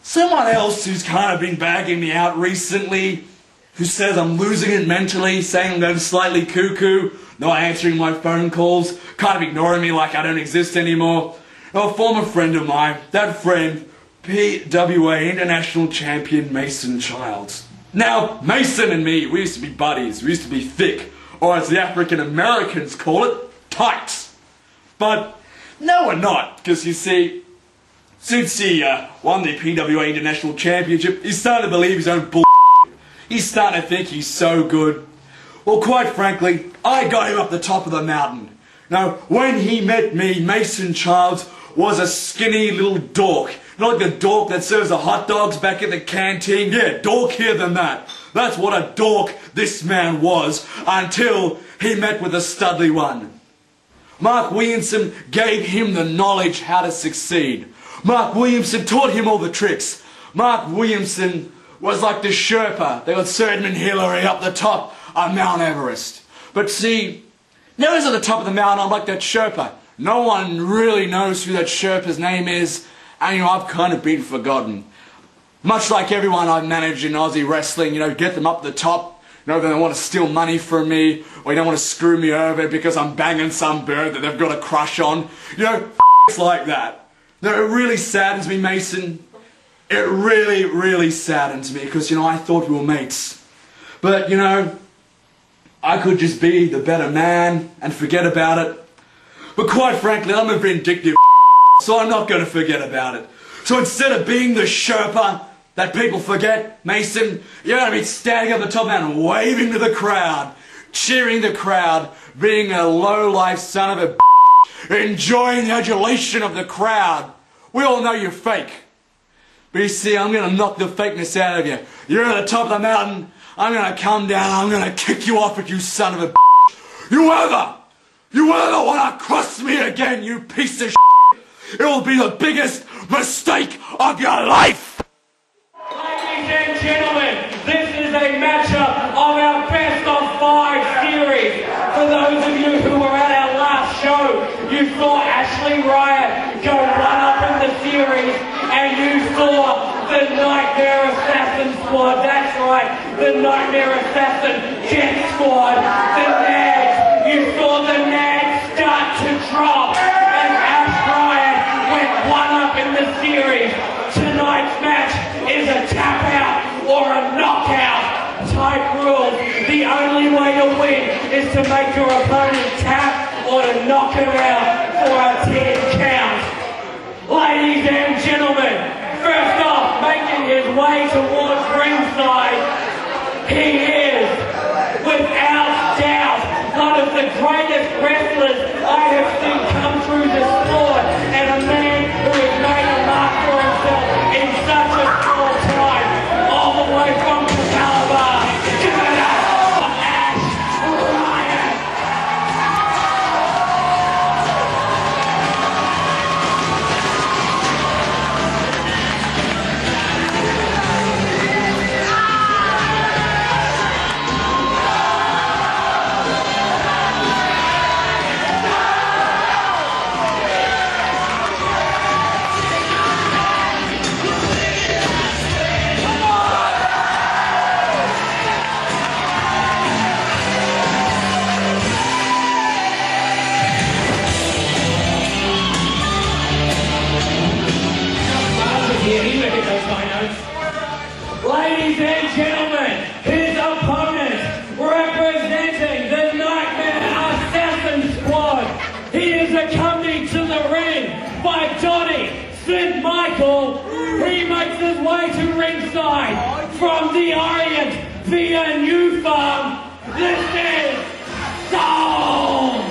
Someone else who's kind of been bagging me out recently, who says I'm losing it mentally, saying I'm going slightly cuckoo, not answering my phone calls, kind of ignoring me like I don't exist anymore. A former friend of mine, that friend, PWA International Champion Mason Childs. Now, Mason and me, we used to be buddies, we used to be thick, or as the African Americans call it, tight. But no, we're not, because you see, since he won the PWA International Championship, he's starting to believe his own bull. He's starting to think he's so good. Well, quite frankly, I got him up the top of the mountain. Now, when he met me, Mason Childs was a skinny little dork. Not like the dork that serves the hot dogs back at the canteen. Yeah, dorkier than that. That's what a dork this man was, until he met with a studly one. Mark Williamson gave him the knowledge how to succeed. Mark Williamson taught him all the tricks. Mark Williamson was like the Sherpa that got Sir Hillary up the top of Mount Everest. But see, now he's at the top of the mountain, I'm like that Sherpa. No one really knows who that Sherpa's name is, and I've kind of been forgotten. Much like everyone I've managed in Aussie wrestling, get them up the top, they don't want to steal money from me, or you don't want to screw me over because I'm banging some bird that they've got a crush on. It's like that. No, it really saddens me, Mason. It really, really saddens me because, I thought we were mates. But, I could just be the better man and forget about it. But quite frankly, I'm a vindictive so I'm not going to forget about it. So instead of being the Sherpa that people forget, Mason, you're going to be standing up the top and waving to the crowd, cheering the crowd, being a low-life son of a enjoying the adulation of the crowd. We all know you're fake. But you see, I'm going to knock the fakeness out of you. You're at the top of the mountain. I'm going to come down. I'm going to kick you off it, you son of a You ever want to cross me again, you piece of It will be the biggest mistake of your life. Ladies and gentlemen, this is a matchup of our best of 5 series. For those of you who were at our last show, you saw Ashley Riot go 1-up in the series, and you saw the Nightmare Assassin squad. That's right, the Nightmare Assassin Jet squad. The nags, you saw the nags start to drop as Ash Riot went 1-up in the series. Tonight's match is a tap out or a knockout type rule. The only way to win is to make your opponent tap or to knock him out for a 10 count. Ladies and gentlemen, first off, making his way towards ringside, he is, without doubt, one of the greatest wrestlers I have seen come through the sport, and a man who has made a mark for himself in such a short time, all the way from Calabar. Give it up for Ash Riot! Ladies and gentlemen, his opponent, representing the Nightmare Assassin squad, he is accompanied to the ring by Donnie St. Michael. He makes his way to ringside from the Orient via New Farm. This is Seoul!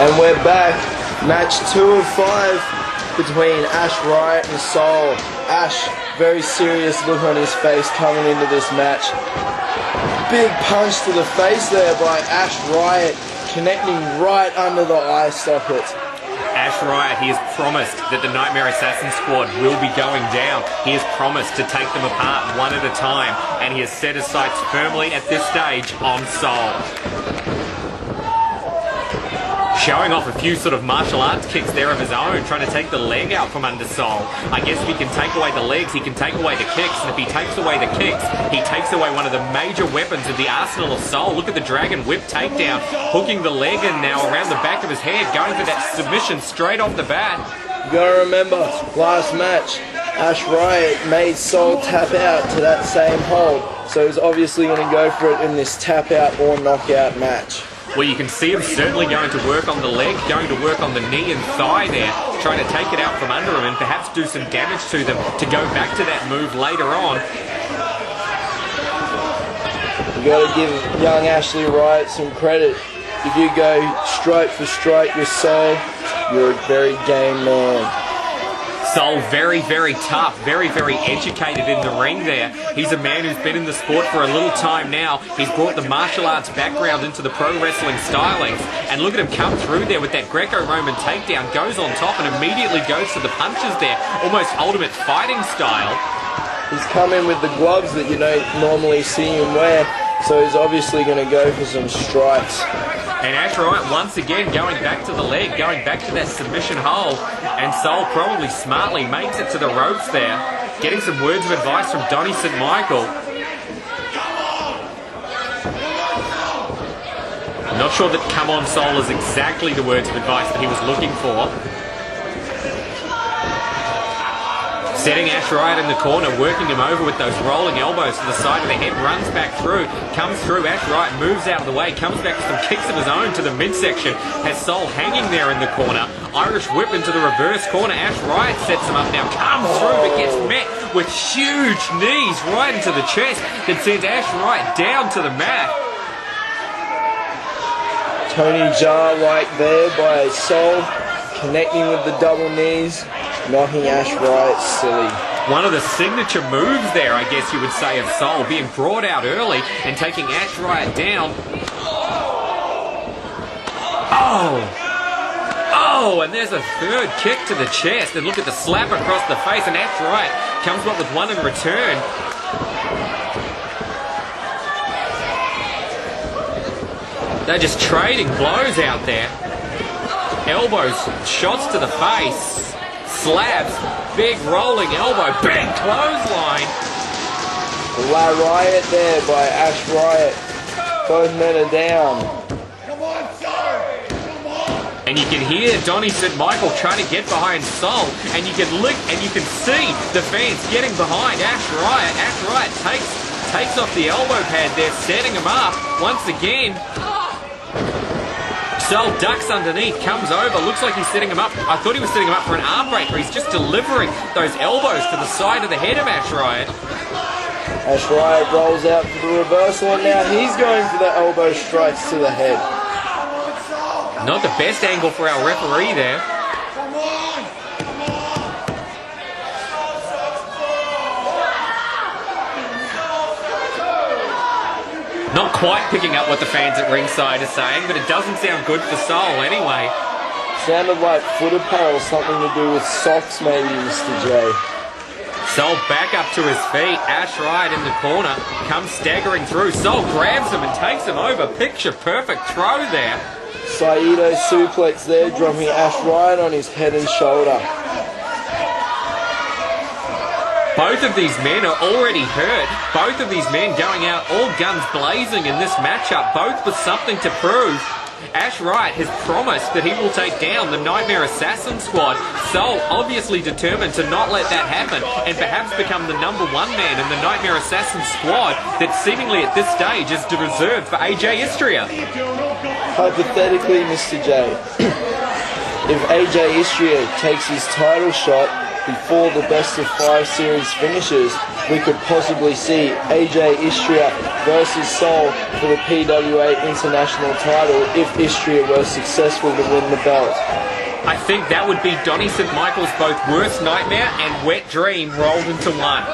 And we're back. Match 2 of 5 between Ash Riot and Seoul. Ash, very serious look on his face coming into this match. Big punch to the face there by Ash Riot, connecting right under the eye socket. Ash Riot, he has promised that the Nightmare Assassin squad will be going down. He has promised to take them apart one at a time, and he has set his sights firmly at this stage on Seoul. Showing off a few sort of martial arts kicks there of his own, trying to take the leg out from under Seoul. I guess if he can take away the legs, he can take away the kicks, and if he takes away the kicks, he takes away one of the major weapons of the arsenal of Seoul. Look at the Dragon Whip takedown, hooking the leg in now around the back of his head, going for that submission straight off the bat. You gotta remember, last match, Ash Riot made Seoul tap out to that same hold, so he's obviously going to go for it in this tap out or knockout match. Well, you can see him certainly going to work on the leg, going to work on the knee and thigh there, trying to take it out from under him and perhaps do some damage to them to go back to that move later on. You got to give young Ashley Riot some credit. If you go strike for strike with Seoul, you're a very game man. Seoul, very, very tough, very, very educated in the ring there. He's a man who's been in the sport for a little time now. He's brought the martial arts background into the pro wrestling stylings. And look at him come through there with that Greco-Roman takedown, goes on top and immediately goes to the punches there. Almost ultimate fighting style. He's come in with the gloves that you don't normally see him wear, so he's obviously going to go for some strikes. And Ash Riot once again going back to the leg, going back to that submission hold, and Seoul probably smartly makes it to the ropes there, getting some words of advice from Donnie St. Michael. Not sure that "come on Seoul" is exactly the words of advice that he was looking for. Setting Ash Riot in the corner, working him over with those rolling elbows to the side of the head, runs back through, comes through, Ash Riot moves out of the way, comes back with some kicks of his own to the midsection, has Seoul hanging there in the corner, Irish whip into the reverse corner, Ash Riot sets him up now, comes through but gets met with huge knees right into the chest that sends Ash Riot down to the mat. Tony Jaa like there by Seoul, connecting with the double knees, knocking Ash Riot silly. One of the signature moves there, I guess you would say, of Seoul, being brought out early and taking Ash Riot down. Oh, and there's a third kick to the chest, and look at the slap across the face, and Ash Riot comes up with one in return. They're just trading blows out there. Elbows, shots to the face. Slabs, big rolling elbow, big clothesline. La Riot there by Ash Riot. Both men are down. Come on, Seoul! Come on! And you can hear Donnie St. Michael trying to get behind Seoul, and you can see the fans getting behind Ash Riot. Ash Riot takes off the elbow pad there, setting him up once again. Seoul ducks underneath, comes over, looks like he's setting him up. I thought he was setting him up for an arm breaker. He's just delivering those elbows to the side of the head of Ash Riot. Ash Riot rolls out for the reversal, and now he's going for the elbow strikes to the head. Not the best angle for our referee there. Not quite picking up what the fans at ringside are saying, but it doesn't sound good for Seoul anyway. Sounded like foot apparel, something to do with socks maybe, Mr. J. Seoul back up to his feet, Ash Riot in the corner, comes staggering through. Seoul grabs him and takes him over. Picture perfect throw there. Saito suplex there, dropping Ash Riot on his head and shoulder. Both of these men are already hurt. Both of these men going out all guns blazing in this matchup, both with something to prove. Ash Riot has promised that he will take down the Nightmare Assassin squad. Seoul obviously determined to not let that happen and perhaps become the #1 man in the Nightmare Assassin squad that seemingly at this stage is reserved for AJ Istria. Hypothetically, Mr. J, if AJ Istria takes his title shot, before the best of 5 series finishes, we could possibly see AJ Istria versus Seoul for the PWA International title if Istria were successful to win the belt. I think that would be Donnie St. Michael's both worst nightmare and wet dream rolled into one.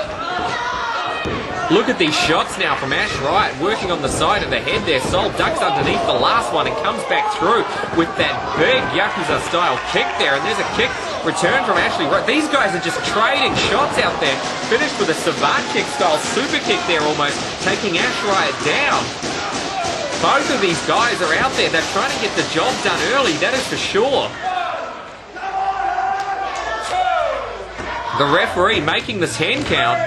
Look at these shots now from Ash Riot, working on the side of the head there. Seoul ducks underneath the last one and comes back through with that big Yakuza-style kick there. And there's a kick return from Ashley Riot. These guys are just trading shots out there. Finished with a Savant kick-style super kick there almost, taking Ash Riot down. Both of these guys are out there. They're trying to get the job done early, that is for sure. The referee making this 10 count.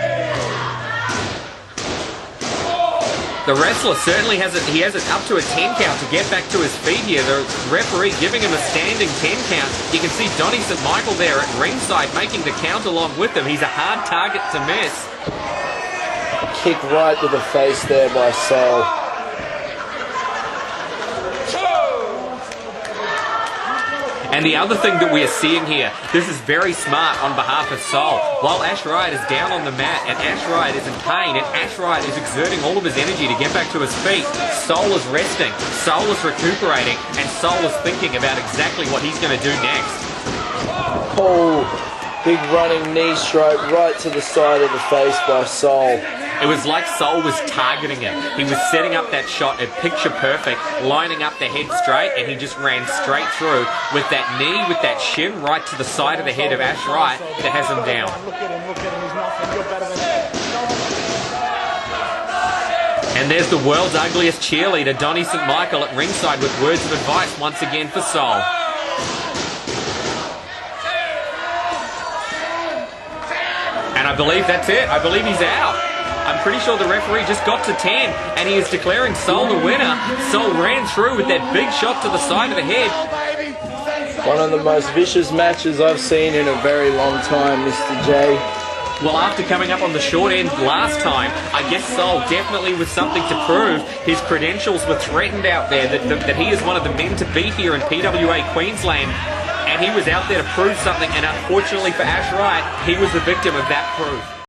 The wrestler certainly has it up to a 10 count to get back to his feet here. The referee giving him a standing 10 count. You can see Donnie St. Michael there at ringside making the count along with him. He's a hard target to miss. Kick right to the face there by Seoul. And the other thing that we are seeing here, this is very smart on behalf of Seoul. While Ash Riot is down on the mat and Ash Riot is in pain and Ash Riot is exerting all of his energy to get back to his feet, Seoul is resting, Seoul is recuperating, and Seoul is thinking about exactly what he's going to do next. Oh, big running knee stroke right to the side of the face by Seoul. It was like Seoul was targeting him. He was setting up that shot at picture perfect, lining up the head straight, and he just ran straight through with that knee, with that shin right to the side of the head of Ash Riot that has him down. And there's the world's ugliest cheerleader, Donnie St. Michael, at ringside with words of advice once again for Seoul. And I believe that's it. I believe he's out. I'm pretty sure the referee just got to 10 and he is declaring Seoul the winner. Seoul ran through with that big shot to the side of the head. One of the most vicious matches I've seen in a very long time, Mr. J. Well, after coming up on the short end last time, I guess Seoul definitely was something to prove. His credentials were threatened out there, that he is one of the men to beat here in PWA Queensland. And he was out there to prove something, and unfortunately for Ash Riot, he was the victim of that proof.